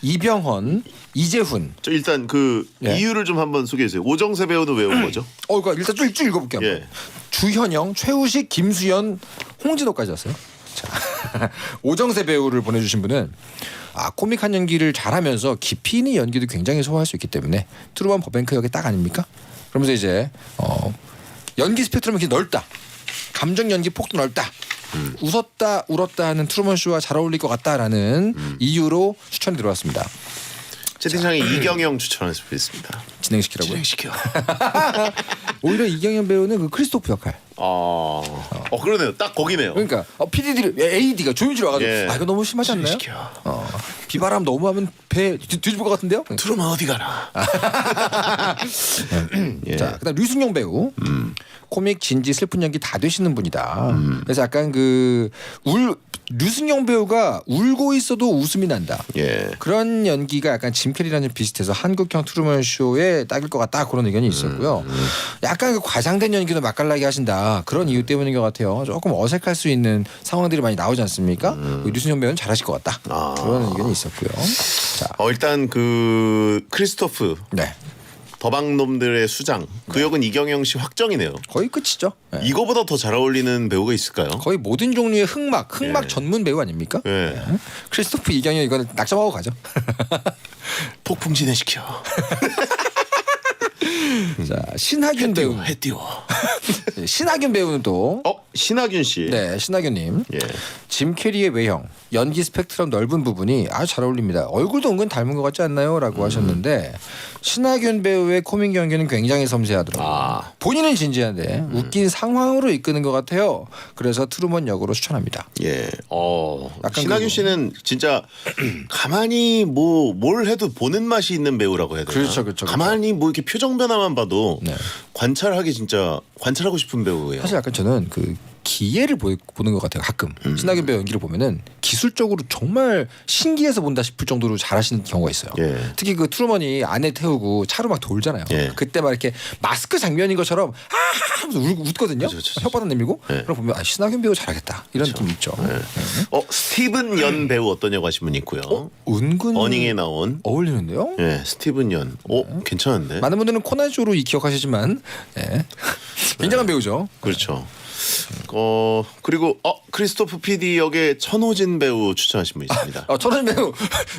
이병헌, 이재훈. 저 일단 그 이유를 좀 한번 소개해 주세요. 오정세 배우는 왜 온 거죠? 그러니까 일단 쭉 읽어볼게요. 예. 주현영, 최우식, 김수현, 홍진호까지 왔어요. 자, 오정세 배우를 보내주신 분은 코믹한 연기를 잘하면서 깊이 있는 연기도 굉장히 소화할 수 있기 때문에 트루먼 버뱅크 역이 딱 아닙니까? 그러면서 이제 연기 스펙트럼이 굉장히 넓다. 감정 연기 폭도 넓다. 웃었다 울었다 하는 트루먼 쇼와 잘 어울릴 것 같다라는 이유로 추천이 들어왔습니다. 채팅창에 이경영 추천할 수 있습니다. 진행시키라고요? 진행시켜. 오히려 이경영 배우는 그 크리스토프 역할. 그러네요. 딱 거기네요. 그러니까 PD들 AD가 조용히 와가지고 예. 이거 너무 심하지 않나요? 진행시켜. 비바람 너무 하면 배 뒤집을 것 같은데요? 트루먼 어디 가나. 예. 자, 그다음 류승용 배우. 코믹 진지 슬픈 연기 다 되시는 분이다. 그래서 약간 류승용 배우가 울고 있어도 웃음이 난다. 예. 그런 연기가 약간 짐 캐리라는 비슷해서 한국형 트루먼 쇼에 딱일 것 같다 그런 의견이 있었고요. 약간 그 과장된 연기도 맛깔나게 하신다 그런 이유 때문인 것 같아요. 조금 어색할 수 있는 상황들이 많이 나오지 않습니까? 류승용 배우는 잘하실 것 같다 그런 의견이 있었고요. 자, 일단 그 크리스토프 네. 더방놈들의 수장 그 역은 이경영 씨 확정이네요. 거의 끝이죠. 네. 이거보다 더 잘 어울리는 배우가 있을까요? 거의 모든 종류의 흑막 예. 전문 배우 아닙니까? 예. 크리스토프 이경영 이거는 낙점하고 가죠. 폭풍 진행시켜. 자, 자, 신하균 배우. 해띄워. 신하균 배우는 또 신하균 씨. 네, 신하균님. 예. 짐 캐리의 외형, 연기 스펙트럼 넓은 부분이 아주 잘 어울립니다. 얼굴도 은근 닮은 것 같지 않나요? 라고 하셨는데 신하균 배우의 코믹 연기는 굉장히 섬세하더라고요. 본인은 진지한데 웃긴 상황으로 이끄는 것 같아요. 그래서 트루먼 역으로 추천합니다. 예. 약간 신하균 씨는 진짜 가만히 뭘 해도 보는 맛이 있는 배우라고 해야 되나? 그렇죠. 가만히 뭐 이렇게 표정 변화만 봐도 네. 관찰하고 싶은 배우예요. 사실 약간 저는 그 기예를 보는 것 같아요. 가끔 신하균 배우 연기를 보면은 기술적으로 정말 신기해서 본다 싶을 정도로 잘하시는 경우가 있어요. 예. 특히 그 트루먼이 아내 태우고 차로 막 돌잖아요. 예. 그때 막 이렇게 마스크 장면인 것처럼 하면서 웃거든요. 그렇죠. 혓바닥 내밀고. 예. 그럼 보면 신하균 배우 잘하겠다 이런 느낌 있죠. 스티븐 연 배우 어떠냐고 하신 분 있고요. 은근 어닝에 나온 어울리는데요. 예, 스티븐 연. 괜찮은데? 많은 분들은 코나조로 기억하시지만 예. 굉장한 배우죠. 그렇죠. 그리고 크리스토프 PD 역의 천호진 배우 추천하신 분 있습니다. 천원 배우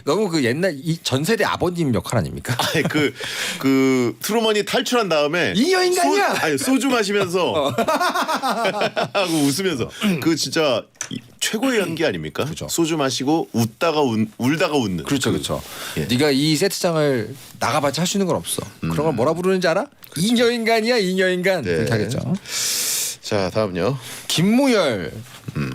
너무 그 옛날 이 전 세대 아버님 역할 아닙니까? 아니, 그 트루먼이 탈출한 다음에 이 여인간이야! 소주 마시면서 하고 웃으면서 그 진짜 최고의 연기 아닙니까? 그렇죠. 소주 마시고 울다가 웃는. 그렇죠. 예. 네가 이 세트장을 나가봤자 할 수 있는 건 없어. 그런 걸 뭐라 부르는지 알아? 이녀인간이야 이녀인간. 네. 그렇게 하겠죠. 자, 다음요. 김무열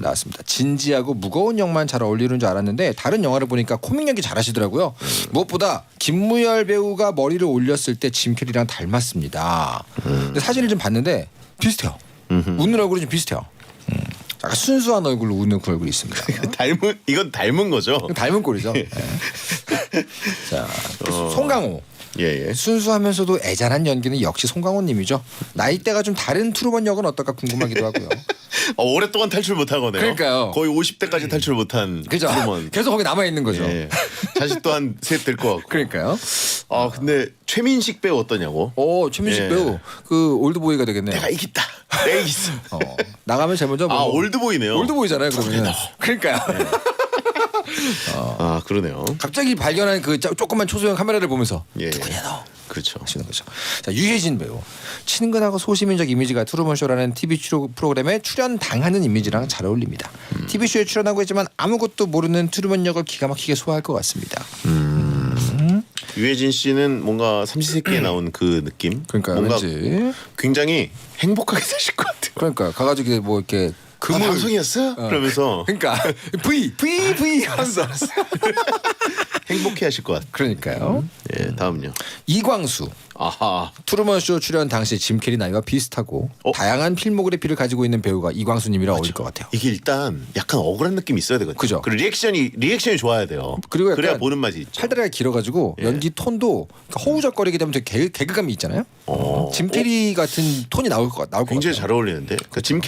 나왔습니다. 진지하고 무거운 역만 잘 어울리는 줄 알았는데 다른 영화를 보니까 코믹 연기 잘하시더라고요. 무엇보다 김무열 배우가 머리를 올렸을 때 짐 캐리랑 닮았습니다. 근데 사진을 좀 봤는데 비슷해요. 웃는 얼굴이 좀 비슷해요. 약간 순수한 얼굴로 웃는 그 얼굴이 있습니다. 이건 닮은 거죠? 닮은 꼴이죠. 네. 자, 송강호. 예. 순수하면서도 애잔한 연기는 역시 송강호님이죠. 나이대가 좀 다른 트루먼 역은 어떨까 궁금하기도 하고요. 오랫동안 탈출 못한 거네요. 그러니까요. 거의 50대까지 탈출 못한 그죠? 트루먼. 계속 거기 남아 있는 거죠. 예. 자식도 한 셋 될 것 같고. 그러니까요. 근데 최민식 배우 어떠냐고? 최민식 예. 배우 그 올드보이가 되겠네요. 내가 이겼다. 내가 이겼어. 나가면 제일 먼저 올드보이네요. 올드보이잖아요. 그러면. 그러니까요. 그러네요. 갑자기 발견한 그 조그만 초소형 카메라를 보면서 예. 누구냐 너? 그렇죠. 하시는 거죠. 자, 유해진 배우. 친근하고 소시민적 이미지가 트루먼쇼라는 TV 프로그램에 출연당하는 이미지랑 잘 어울립니다. TV쇼에 출연하고 있지만 아무것도 모르는 트루먼 역을 기가 막히게 소화할 것 같습니다. 유해진 씨는 뭔가 삼시세끼에 나온 그 느낌. 그러니까 뭔가 왠지 굉장히 행복하게 사실 것 같아요. 그러니까 가가지고 뭐 이렇게 방송이었어? 그러면서 그러니까 V 하면서 행복해 하실 것 같아요. 그러니까요. 예, 다음요. 이광수. 아하. 트루먼 쇼 출연 당시 짐 캐리 나이와 비슷하고 다양한 필모그래피를 가지고 있는 배우가 이광수님이라 어울릴 것 같아요. 이게 일단 약간 억울한 느낌이 있어야 되거든요. 그죠. 그리고 리액션이 좋아야 돼요. 그리고 그래야 약간 보는 맛이 있죠. 팔다리가 길어가지고 연기 톤도 허우적거리게 되면 되게 개그감이 있잖아요. 짐 캐리 같은 톤이 나올 것 굉장히 같아요. 잘 어울리는데. 그러니까 짐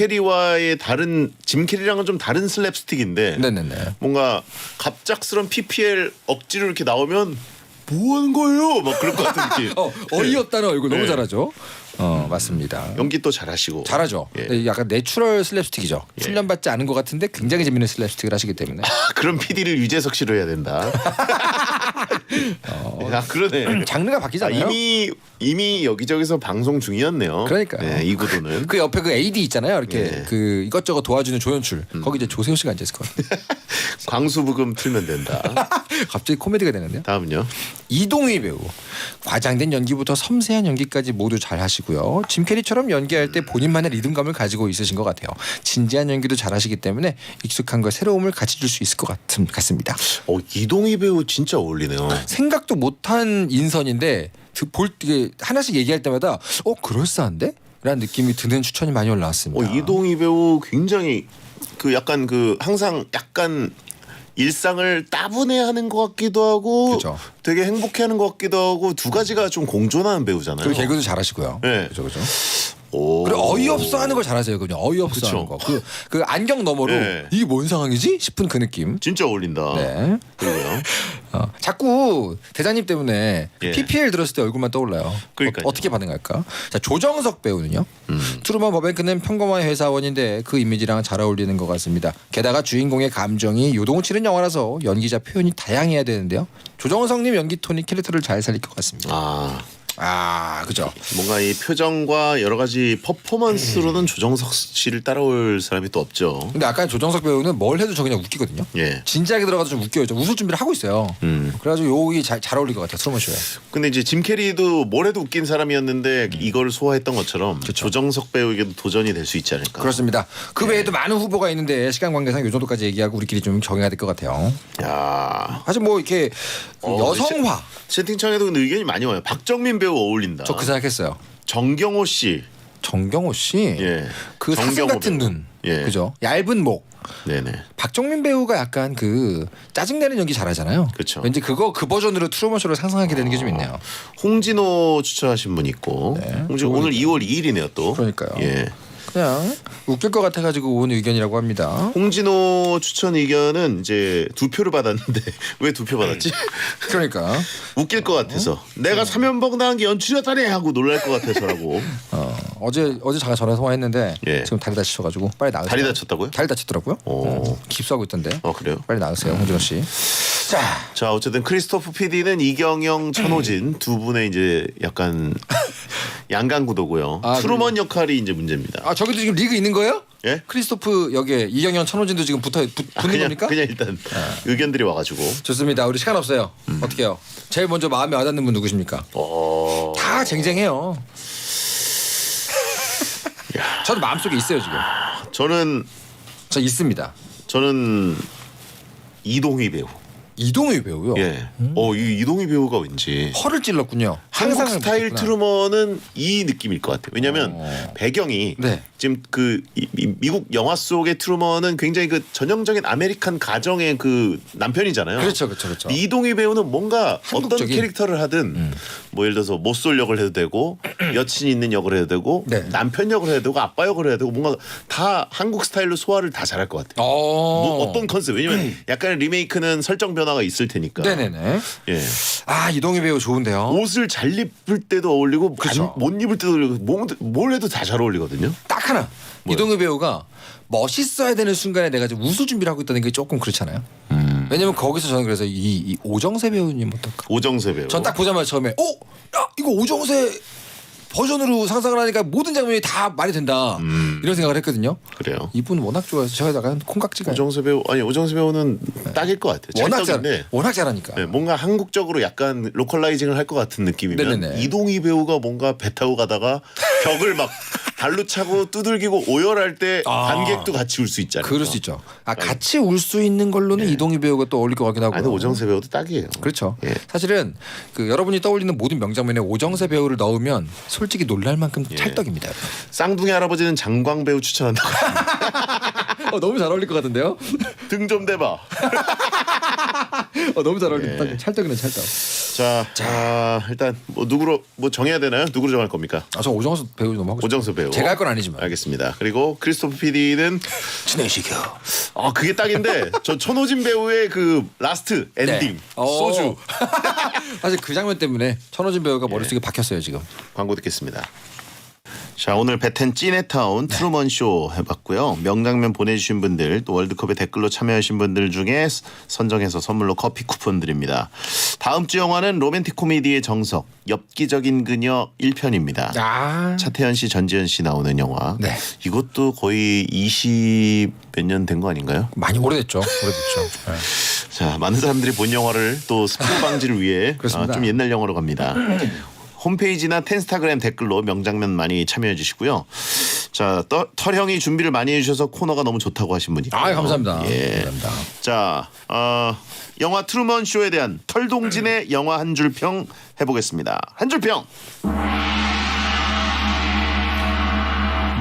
캐리랑은 좀 다른 슬랩스틱인데. 네네네. 뭔가 갑작스런 PPL 억지로 이렇게 나오면 뭐 하는 거예요? 막 그럴 것 같은 느낌. 어이없다는 얼굴 너무 네. 잘하죠. 맞습니다. 연기 또 잘하시고. 잘하죠. 예. 네, 약간 내추럴 슬랩스틱이죠. 훈련받지 않은 것 같은데 굉장히 재밌는 슬랩스틱을 하시기 때문에. 그런 PD를 유재석 씨로 해야 된다. 그러네. 장르가 바뀌잖아요. 이미 여기저기서 방송 중이었네요. 그러니까요. 네, 이 구도는. 그 옆에 그 AD 있잖아요. 이렇게 예. 그 이것저것 도와주는 조연출. 거기 이제 조세호 씨가 앉아 있을 것 같아요. 광수부금 틀면 된다. 갑자기 코미디가 되는데요. 다음은요. 이동휘 배우. 과장된 연기부터 섬세한 연기까지 모두 잘 하시고요. 짐 캐리처럼 연기할 때 본인만의 리듬감을 가지고 있으신 것 같아요. 진지한 연기도 잘 하시기 때문에 익숙한 걸 새로움을 같이 줄 수 있을 것 같습니다. 이동희 배우 진짜 어울리네요. 생각도 못한 인선인데 이게 하나씩 얘기할 때마다 그럴싸한데? 라는 느낌이 드는 추천이 많이 올라왔습니다. 이동희 배우 굉장히 약간 항상 약간 일상을 따분해하는 것 같기도 하고 그죠. 되게 행복해하는 것 같기도 하고 두 가지가 좀 공존하는 배우잖아요. 그리고 개그도 잘하시고요. 네. 그죠. 그리고 어이없어 하는 걸 잘하세요. 그냥 어이없어 하는 거. 그 안경 너머로 네. 이게 뭔 상황이지 싶은 그 느낌. 진짜 어울린다. 네. 그리고요. 자꾸 대장님 때문에 예. PPL 들었을 때 얼굴만 떠올라요. 그러니까요. 어떻게 반응할까? 자, 조정석 배우는요. 트루먼 버뱅크는 평범한 회사원인데 그 이미지랑 잘 어울리는 것 같습니다. 게다가 주인공의 감정이 요동치는 영화라서 연기자 표현이 다양해야 되는데요. 조정석님 연기 톤이 캐릭터를 잘 살릴 것 같습니다. 아, 그죠. 뭔가 이 표정과 여러 가지 퍼포먼스로는 조정석 씨를 따라올 사람이 또 없죠. 근데 아까 조정석 배우는 뭘 해도 저 그냥 웃기거든요. 예. 진지하게 들어가도 좀 웃겨요. 좀 웃을 준비를 하고 있어요. 그래가지고 요기 잘 어울릴 것 같아요. 트루먼 쇼에. 근데 이제 짐 캐리도 뭘 해도 웃긴 사람이었는데 이걸 소화했던 것처럼 조정석 배우에게도 도전이 될 수 있지 않을까. 그렇습니다. 그 외에도 많은 후보가 있는데 시간 관계상 요 정도까지 얘기하고 우리끼리 좀 정해야 될 것 같아요. 야, 사실 뭐 이렇게 그 여성화 채팅창에도 근데 의견이 많이 와요. 박정민 배우 어울린다. 저 그 생각했어요. 정경호 씨. 정경호 씨. 예. 그 사슴 정경호 같은 배우. 눈. 예. 그죠. 얇은 목. 네네. 박정민 배우가 약간 그 짜증내는 연기 잘하잖아요. 그쵸. 왠지 그 버전으로 트루먼 쇼를 상상하게 되는 게 좀 있네요. 홍진호 추천하신 분 있고. 네. 홍진호 오늘 2월 2일이네요 또. 그러니까요. 예. 그냥 웃길 것 같아가지고 온 의견이라고 합니다. 홍진호 추천 의견은 이제 2표를 받았는데 왜 2표 받았지? 그러니까 웃길 것 같아서 내가 사면복 나간 게 연출이었다네 하고 놀랄 것 같아서라고. 어제 잠깐 전화 통화했는데 예. 지금 다리 다치셔가지고 빨리 나으세요. 다리 다쳤다고요? 다리 다쳤더라고요. 오. 깁스하고 있던데. 그래요? 빨리 나으세요, 홍진호 씨. 자 어쨌든 크리스토프 PD는 이경영, 천호진 두 분의 이제 약간 양강구도고요. 아, 트루먼 역할이 이제 문제입니다. 아 저기도 지금 리그 있는 거예요? 예? 크리스토프 역에 이경영, 천호진도 지금 붙는 겁니까? 그냥 일단 의견들이 와가지고. 좋습니다. 우리 시간 없어요. 어떻게요? 제일 먼저 마음에 와닿는 분 누구십니까? 다 쟁쟁해요. 저도 마음속에 있어요 지금. 저 있습니다. 저는 이동희 배우. 이동희 배우요. 예. 이 이동희 배우가 왠지 허를 찔렀군요. 한국 상상을 스타일 못했구나. 트루먼은 이 느낌일 것 같아요. 왜냐하면 배경이 네. 지금 그 미국 영화 속의 트루먼은 굉장히 그 전형적인 아메리칸 가정의 그 남편이잖아요. 그렇죠. 이동희 배우는 뭔가 어떤 한국적인? 캐릭터를 하든 뭐 예를 들어서 못쏠 역을 해도 되고 여친이 있는 역을 해도 되고 네. 남편 역을 해도 되고 아빠 역을 해도 되고 뭔가 다 한국 스타일로 소화를 다 잘할 것 같아요. 뭐 어떤 컨셉 왜냐면 약간의 리메이크는 설정 변화가 있을 테니까. 네네네. 예. 아 이동희 배우 좋은데요. 옷을 잘 입을 때도 어울리고 그쵸. 못 입을 때도 어울리고 뭘 해도 다 잘 어울리거든요. 딱 하나. 이동희 배우가 멋있어야 되는 순간에 내가 지금 웃을 준비를 하고 있다는 게 조금 그렇잖아요. 왜냐면 거기서 저는 그래서 이 오정세 배우님 어떨까? 오정세 배우. 전 딱 보자마자 처음에 야 이거 오정세 버전으로 상상을 하니까 모든 장면이 다 말이 된다. 이런 생각을 했거든요. 그래요. 이분 워낙 좋아해서 제가 약간 콩깍지가 오정세 배우는 딱일 것 같아요. 워낙 잘하니까. 네, 뭔가 한국적으로 약간 로컬라이징을 할 것 같은 느낌이면 네네네. 이동희 배우가 뭔가 배 타고 가다가 벽을 막 발로 차고 두들기고 오열할 때 관객도 같이 울 수 있잖아요. 그럴 수 있죠. 같이 울 수 있는 걸로는 이동희 배우가 또 어울릴 것 같기도 하고. 아니 오정세 배우도 딱이에요. 그렇죠. 예. 사실은 그 여러분이 떠올리는 모든 명장면에 오정세 배우를 넣으면 솔직히 놀랄 만큼 찰떡입니다. 쌍둥이 할아버지는 장광 배우 추천한다고. 너무 잘 어울릴 것 같은데요? 등 좀 대봐. 너무 잘 어울린다. 찰떡이네 찰떡. 자, 일단 뭐 누구로 뭐 정해야 되나요? 누구로 정할 겁니까? 저 오정세 배우 너무 하고 싶어요. 오정세 배우. 제가 할 건 아니지만. 알겠습니다. 그리고 크리스토프 PD는 진행시켜. 그게 딱인데 저 천호진 배우의 그 라스트 엔딩 소주. 사실 그 장면 때문에 천호진 배우가 머릿속에 박혔어요 지금. 광고 듣겠습니다. 자 오늘 베텐 찌네타운 트루먼 쇼 해봤고요. 명장면 보내주신 분들 또 월드컵에 댓글로 참여하신 분들 중에 선정해서 선물로 커피 쿠폰 드립니다. 다음 주 영화는 로맨틱 코미디의 정석 엽기적인 그녀 1편입니다. 차태현 씨, 전지현 씨 나오는 영화. 네. 이것도 거의 20 몇 년 된 거 아닌가요? 많이 오래됐죠. 네. 자 많은 사람들이 본 영화를 또 스포 방지를 위해 좀 옛날 영화로 갑니다. 홈페이지나 텐스타그램 댓글로 명장면 많이 참여해 주시고요. 자, 털형이 준비를 많이 해주셔서 코너가 너무 좋다고 하신 분이 있고요. 감사합니다. 예. 감사합니다. 자, 영화 트루먼 쇼에 대한 털동진의 영화 한 줄 평 해보겠습니다. 한 줄 평.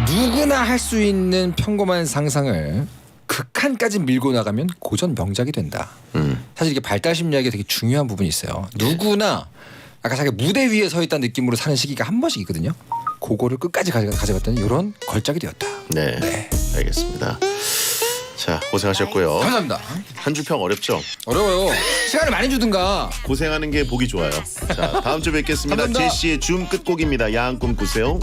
누구나 할 수 있는 평범한 상상을 극한까지 밀고 나가면 고전 명작이 된다. 사실 이게 발달 심리학에 되게 중요한 부분이 있어요. 누구나 아까 자기 무대 위에 서 있다는 느낌으로 사는 시기가 한 번씩 있거든요. 그거를 끝까지 가져갔더니 이런 걸작이 되었다. 네. 알겠습니다. 자, 고생하셨고요. 감사합니다. 한 줄 평 어렵죠? 어려워요. 시간을 많이 주든가. 고생하는 게 보기 좋아요. 자, 다음 주에 뵙겠습니다. 감사합니다. 제시의 줌 끝곡입니다. 야한 꿈 꾸세요.